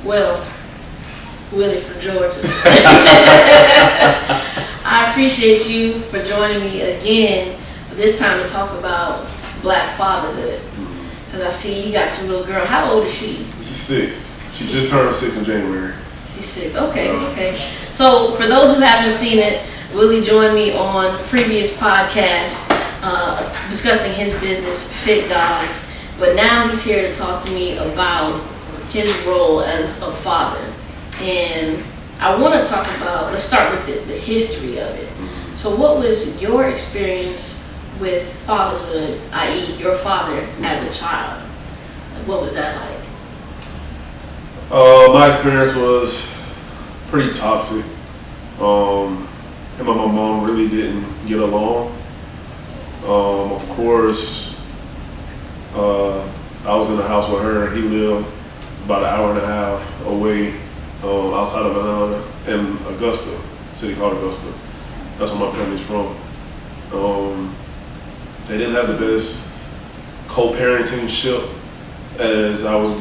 Well, Willie from Georgia. I appreciate you for joining me again, this time to talk about Black fatherhood. Because I see you got your little girl. How old is she? She's 6. She just turned 6 in January. She's 6. Okay. So for those who haven't seen it, Willie joined me on previous podcasts discussing his business, Fit Gods. But now he's here to talk to me about his role as a father. And I want to talk about, let's start with the history of it. So what was your experience with fatherhood, i.e. your father as a child? What was that like? My experience was pretty toxic. Him and my mom really didn't get along. Of course, I was in the house with her. He lived about an hour and a half away outside of Atlanta in Augusta, a city called Augusta. That's where my family's from. They didn't have the best co-parenting ship as I was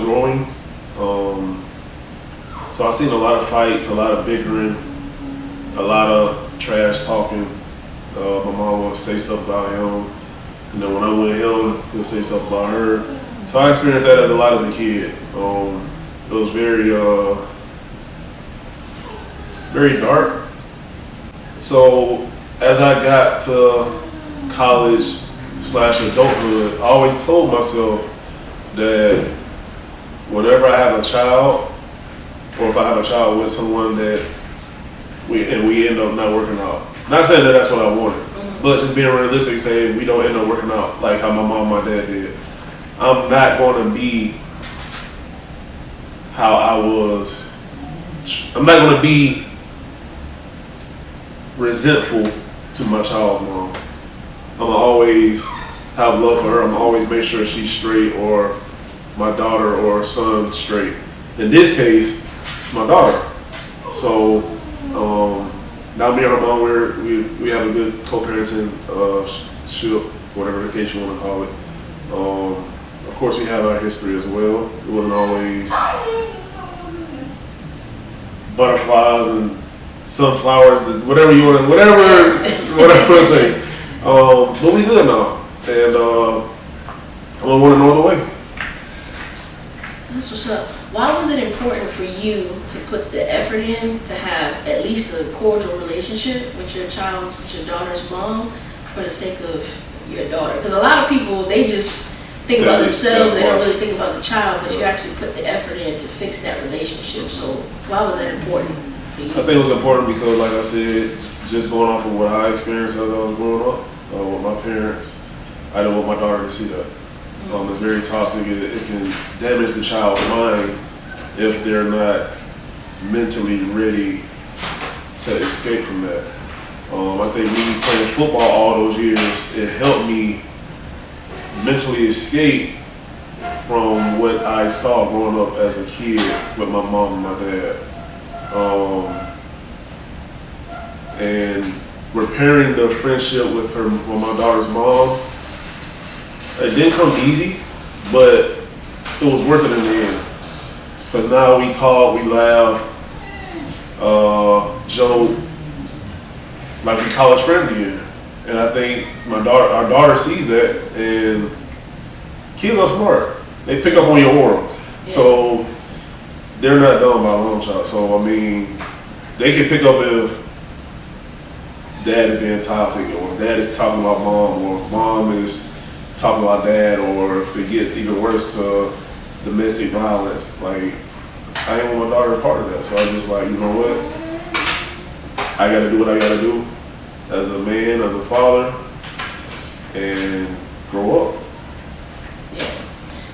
growing. So I seen a lot of fights, a lot of bickering, a lot of trash talking. My mom would say stuff about him, and then when I'm with him, he'll say stuff about her. So I experienced that a lot as a kid. It was very dark. So as I got to college/adulthood, I always told myself that whenever I have a child, or if I have a child with someone that we end up not working out. Not saying that that's what I wanted, but just being realistic, saying we don't end up working out like how my mom and my dad did. I'm not going to be how I was. I'm not going to be resentful to my child's mom. I'm going to always have love for her. I'm going to always make sure she's straight, or my daughter or son straight. In this case, my daughter. So now me and her mom, we have a good co-parenting ship, whatever the case you want to call it. Of course, we have our history as well. It wasn't always butterflies and sunflowers, whatever you want to say. But we good now, and I'm on another way. That's what's up. Why was it important for you to put the effort in to have at least a cordial relationship with your daughter's mom, for the sake of your daughter? Because a lot of people, they just think about themselves, they don't really think about the child, but you actually put the effort in to fix that relationship. So why was that important for you? I think it was important because, like I said, just going off of what I experienced as I was growing up with my parents, I didn't want my daughter to see that. It's very toxic. It can damage the child's mind if they're not mentally ready to escape from that. I think me playing football all those years, it helped me mentally escape from what I saw growing up as a kid with my mom and my dad. And repairing the friendship with my daughter's mom, it didn't come easy, but it was worth it in the end. Because now we talk, we laugh, joke, like we college friends again. And I think our daughter sees that, and kids are smart. They pick up on your aura. Yeah. So they're not dumb by a long shot. So I mean, they can pick up if dad is being toxic, or dad is talking about mom, or mom is talking about dad, or if it gets even worse to domestic violence. Like, I ain't want my daughter a part of that. So I was just like, you know what? I gotta do what I gotta do as a man, as a father, and grow up. Yeah.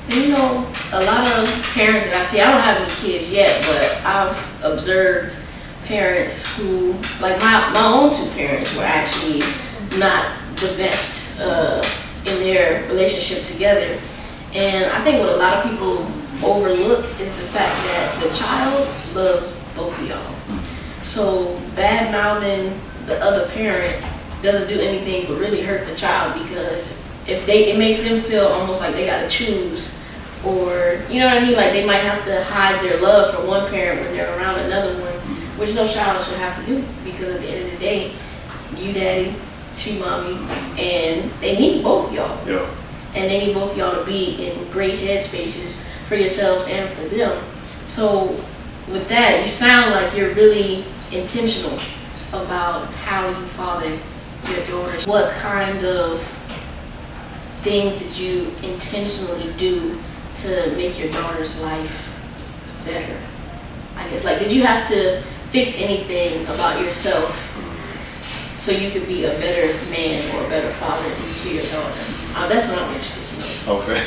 And you know, a lot of parents that I see, I don't have any kids yet, but I've observed parents who, like my own two parents were actually not the best in their relationship together. And I think what a lot of people overlook is the fact that the child loves both of y'all. So bad mouthing the other parent doesn't do anything but really hurt the child, because it makes them feel almost like they gotta choose or you know what I mean? Like they might have to hide their love for one parent when they're around another one, which no child should have to do, because at the end of the day, you daddy, she mommy, and they need both of y'all. Yeah. And they need both of y'all to be in great headspaces for yourselves and for them. So with that, you sound like you're really intentional about how you father your daughters. What kind of things did you intentionally do to make your daughter's life better? I guess, like, did you have to fix anything about yourself so you could be a better man or a better father to your daughter? That's what I'm interested in. Okay.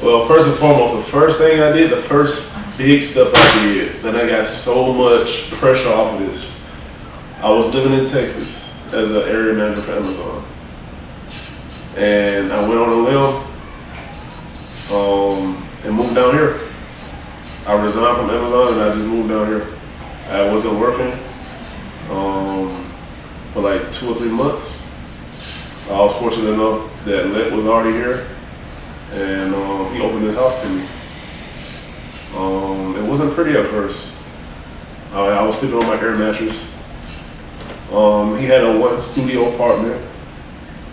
Well, first and foremost, the first thing I did, the first big step I did, and I got so much pressure off of this. I was living in Texas as an area manager for Amazon. And I went on a limb and moved down here. I resigned from Amazon and I just moved down here. I wasn't working for like 2 or 3 months. I was fortunate enough that Let was already here, and he opened his house to me. It wasn't pretty at first. I was sleeping on my air mattress. He had a 1 studio apartment,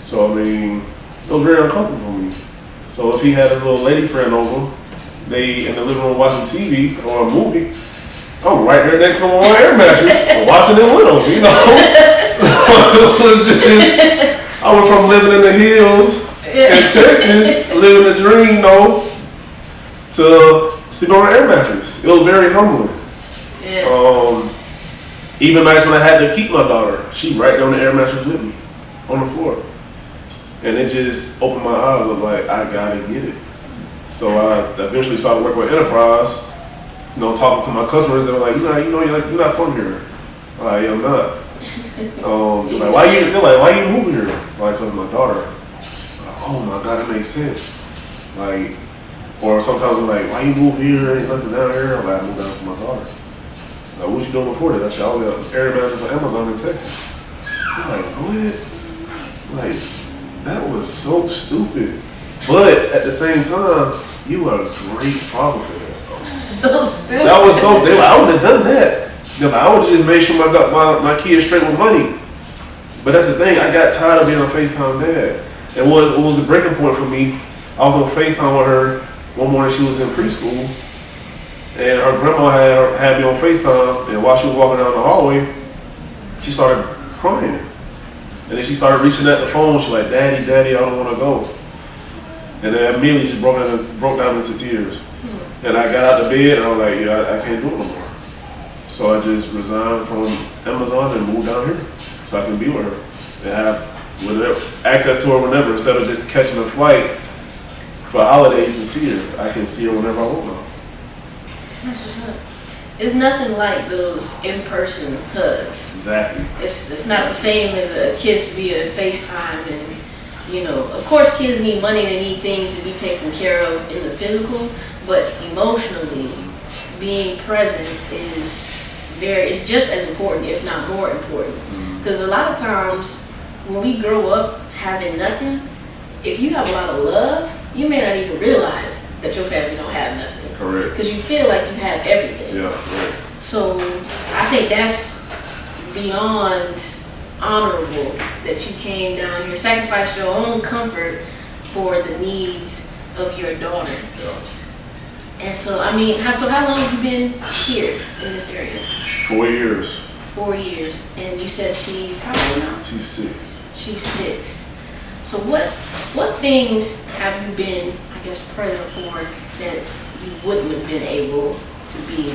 so I mean, it was very uncomfortable for me. So if he had a little lady friend over, they in the living room watching TV or a movie, I'm right there next to him on my air mattress, watching it with him, you know. It was just, I went from living in the hills in Texas, living the dream, though, to sleeping on an air mattress. It was very humbling. Yeah. Even nights when I had to keep my daughter, she right there on the air mattress with me, on the floor. And it just opened my eyes up like, I gotta get it. So I eventually started working with Enterprise, you know, talking to my customers. They were like, you're not from here. I'm like, yeah, I'm not. They're like, why you moving here? Like, cause of my daughter. Like, oh my God, it makes sense. Like, or sometimes they're like, why you move here? Ain't nothing down here. I'm like, I moved down for my daughter. Like, what you doing before that? I said, I was an area manager for Amazon in Texas. I'm like, what? Like, that was so stupid. But at the same time, you are a great father for that. So stupid. That was so stupid. I wouldn't have done that. I would have just made sure my kids straight with money. But that's the thing. I got tired of being a FaceTime dad. And what was the breaking point for me? I was on FaceTime with her one morning. She was in preschool, and her grandma had me on FaceTime. And while she was walking down the hallway, she started crying. And then she started reaching at the phone. She's like, Daddy, I don't want to go. And then immediately just broke down into tears. And I got out of bed and I was like, yeah, I can't do it no more. So I just resigned from Amazon and moved down here so I can be with her and have access to her whenever, instead of just catching a flight for holidays to see her. I can see her whenever I want now. That's what's up. It's nothing like those in-person hugs. Exactly. It's not the same as a kiss via FaceTime, and you know, of course kids need money, they need things to be taken care of in the physical, but emotionally being present is it's just as important, if not more important. Because a lot of times when we grow up having nothing, if you have a lot of love, you may not even realize that your family don't have nothing. Correct. Because you feel like you have everything. Yeah, right. So I think that's beyond honorable that you came down here, sacrificed your own comfort for the needs of your daughter. Yeah. And so, I mean, how long have you been here in this area? 4 years. 4 years. And you said she's how old now? She's 6. She's 6. So what things have you been, I guess, present for that you wouldn't have been able to be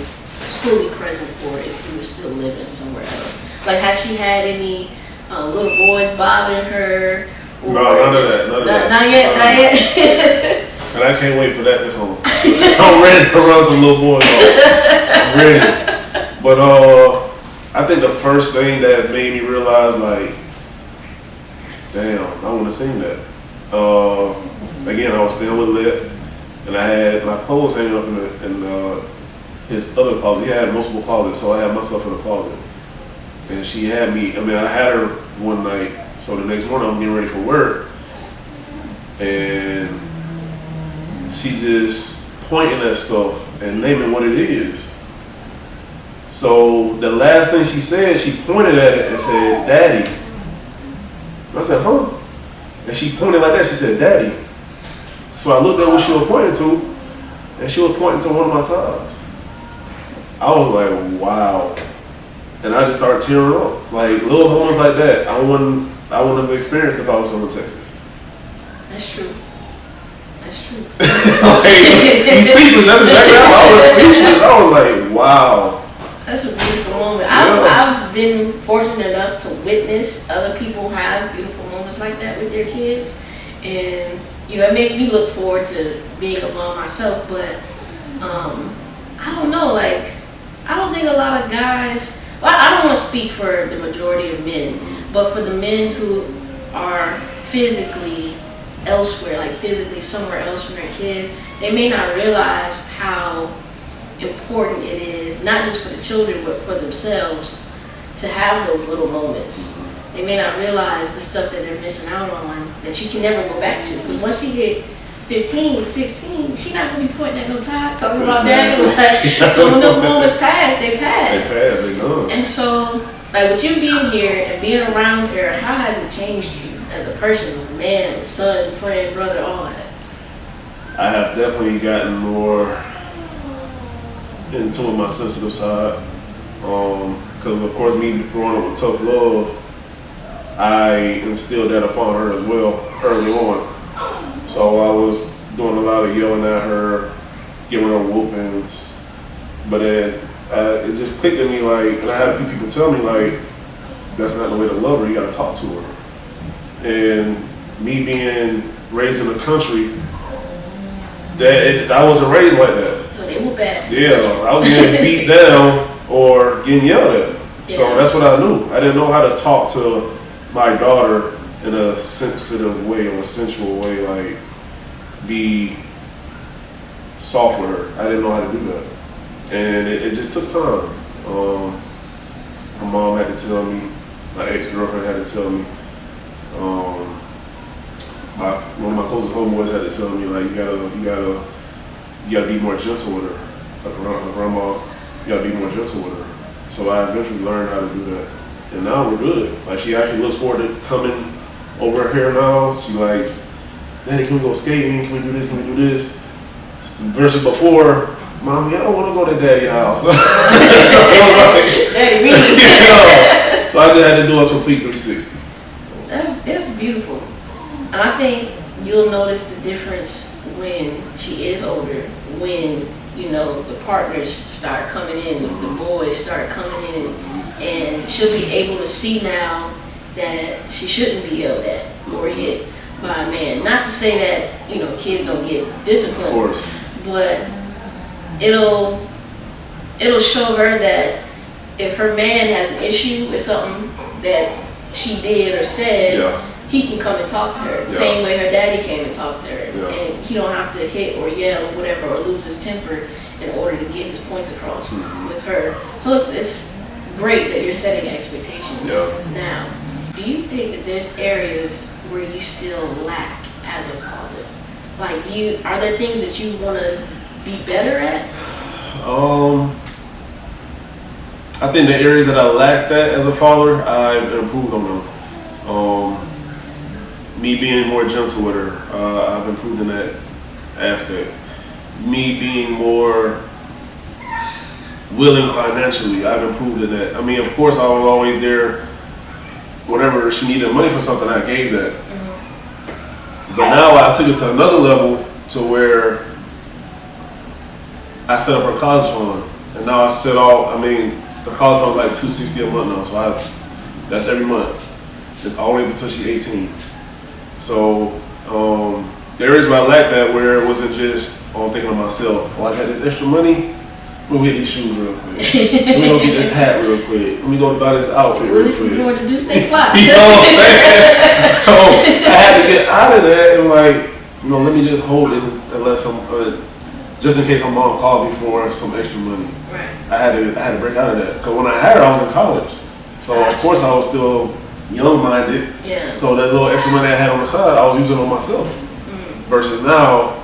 fully present for if you were still living somewhere else? Like, has she had any little boys bothering her? No, none of that. Not yet. And I can't wait for that to come. I'm ready to run some little boys off. I'm ready. But I think the first thing that made me realize, like, damn, I want to sing that. Again, I was staying with Lit, and I had my clothes hanging up in his other closet. He had multiple closets, so I had myself in a closet. And she had me, I had her one night, so the next morning I'm getting ready for work. And she just pointing at stuff and naming what it is. So the last thing she said, she pointed at it and said, "Daddy." I said, "Huh?" And she pointed like that. She said, "Daddy." So I looked at what she was pointing to, and she was pointing to one of my ties. I was like, wow. And I just started tearing up. Like little moments like that, I wouldn't have experienced if I was from Texas. That's true. That's true. He's speechless. That's exactly how I was speechless. I was like, wow. That's a beautiful moment. Yeah. I've been fortunate enough to witness other people have beautiful moments like that with their kids, and it makes me look forward to being a mom myself. But I don't know, like I don't think a lot of guys. Well, I don't want to speak for the majority of men, but for the men who are physically elsewhere, like physically somewhere else from their kids, they may not realize how important it is, not just for the children, but for themselves, to have those little moments. They may not realize the stuff that they're missing out on that you can never go back to. Because once you get 15, 16, she's not going to be pointing at no tie, talking about daddy. Like, so when those moments pass, they pass. They pass, they gone. And so, like with you being here and being around her, how has it changed you as a person, as a man, son, friend, brother, all that? I have definitely gotten more into my sensitive side. Because of course, me growing up with tough love, I instilled that upon her as well early on. So I was doing a lot of yelling at her, giving her whoopings. But then it just clicked at me, like, and I had a few people tell me, like, that's not the way to love her, you gotta talk to her. And me being raised in the country, I wasn't raised like that. They were bad. Yeah, I was getting beat down or getting yelled at. Yeah. So that's what I knew. I didn't know how to talk to my daughter in a sensitive way, or a sensual way, like be soft with her. I didn't know how to do that. And it just took time. My mom had to tell me, my ex-girlfriend had to tell me, one of my closest homeboys had to tell me, like, you gotta be more gentle with her. Like her grandma, you gotta be more gentle with her. So I eventually learned how to do that. And now we're good. Like, she actually looks forward to coming over here now. She likes, "Daddy, can we go skating? Can we do this? Can we do this?" Versus before, "Mommy, I don't want to go to Daddy's house." Daddy, really? So I just had to do a complete 360. That's beautiful. And I think you'll notice the difference when she is older, when the partners start coming in, the boys start coming in, and she'll be able to see now that she shouldn't be yelled at or hit by a man. Not to say that kids don't get disciplined, of course, but it'll show her that if her man has an issue with something that she did or said, yeah, he can come and talk to her. Yeah. Same way her daddy came and talked to her. Yeah. And he don't have to hit or yell or whatever or lose his temper in order to get his points across with her. So it's great that you're setting expectations now. Do you think that there's areas where you still lack as a father? Like, are there things that you want to be better at? I think the areas that I lacked at as a father, I've improved on them. Me being more gentle with her, I've improved in that aspect. Me being more willing financially, I've improved in that. I mean, of course, I was always there. Whenever she needed money for something, I gave that. Mm-hmm. But now I took it to another level to where I set up her college fund. And now I set off, the college fund is like $260 a month now, so that's every month. It's all the way until she's 18. So there is where I like that, where it wasn't just, I'm thinking of myself. I got this extra money, let me get these shoes real quick. Let me go get this hat real quick. Let me go buy this outfit real Willie quick. from Georgia do stay fly. You know what I'm saying? So I had to get out of that and let me just hold this unless just in case my mom called me for some extra money. Right. I had to break out of that. Because when I had her, I was in college. So of course I was still young-minded. Yeah. So that little extra money I had on the side, I was using it on myself. Versus now,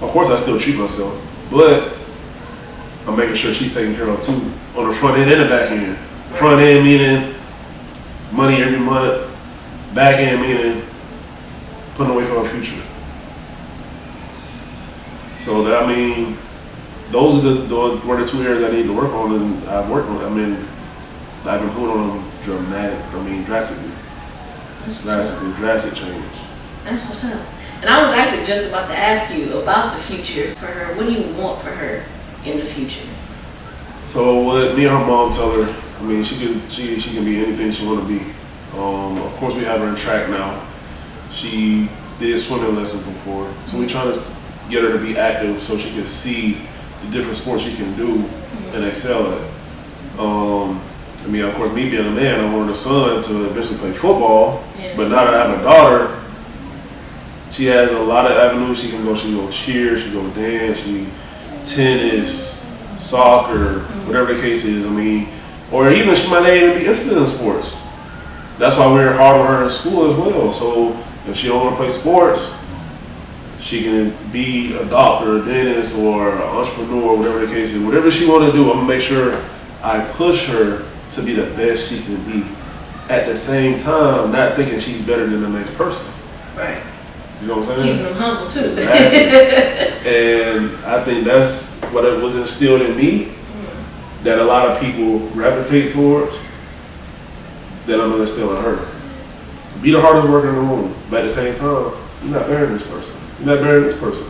Of course, I still treat myself, but I'm making sure she's taken care of too, on the front end and the back end. Front end meaning money every month, back end meaning putting away for our future. So that, I mean, those are were the 2 areas I need to work on, and I've worked on. I mean, I've improved on them drastically. Drastic change. That's what's up. And I was actually just about to ask you about the future for her. What do you want for her in the future? So what me and her mom tell her, I mean, she can be anything she want to be. Of course, we have her in track now. She did swimming lessons before, so we're trying to get her to be active so she can see the different sports she can do and excel at. I mean, of course, me being a man, I wanted a son to eventually play football, but now that I have a daughter, she has a lot of avenues she can go. She can go cheer, she can go dance, tennis, soccer, whatever the case is. I mean, or even she might not even be interested in sports. That's why we're hard on her in school as well. So if she don't want to play sports, she can be a doctor, a dentist, or an entrepreneur, whatever the case is. Whatever she want to do, I'm gonna make sure I push her to be the best she can be. At the same time, not thinking she's better than the next person. Right. You know what I'm saying? Keeping them humble too. Exactly. And I think that's what it was instilled in me, that a lot of people gravitate towards, that I'm gonna instill in her. Be the hardest worker in the room, but at the same time, you're not better than this person. You're not better than this person.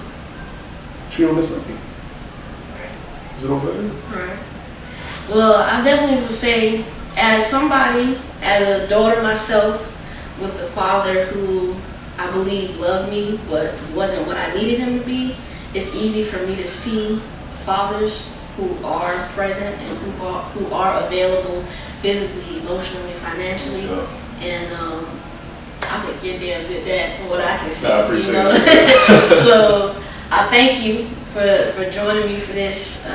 Treat them the same. You know what I'm saying? Right. Well, I definitely would say, as somebody, as a daughter myself, with a father who I believe loved me but wasn't what I needed him to be, it's easy for me to see fathers who are present and who are available physically, emotionally, financially. Yeah. And I think you're a damn good dad from what I can see. I appreciate it. So I thank you for joining me for this.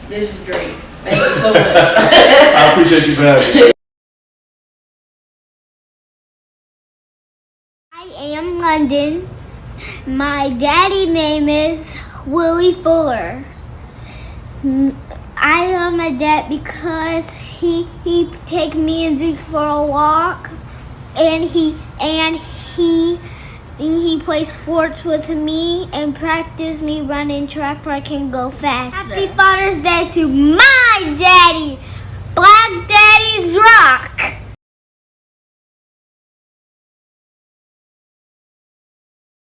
This is great. Thank you so much. I appreciate you for having me. I am London. My daddy name is Willie Fuller. I love my dad because he take me and Zeke for a walk, and he plays sports with me and practice me running track where I can go faster. Happy Father's Day to my daddy, Black Daddy's Rock.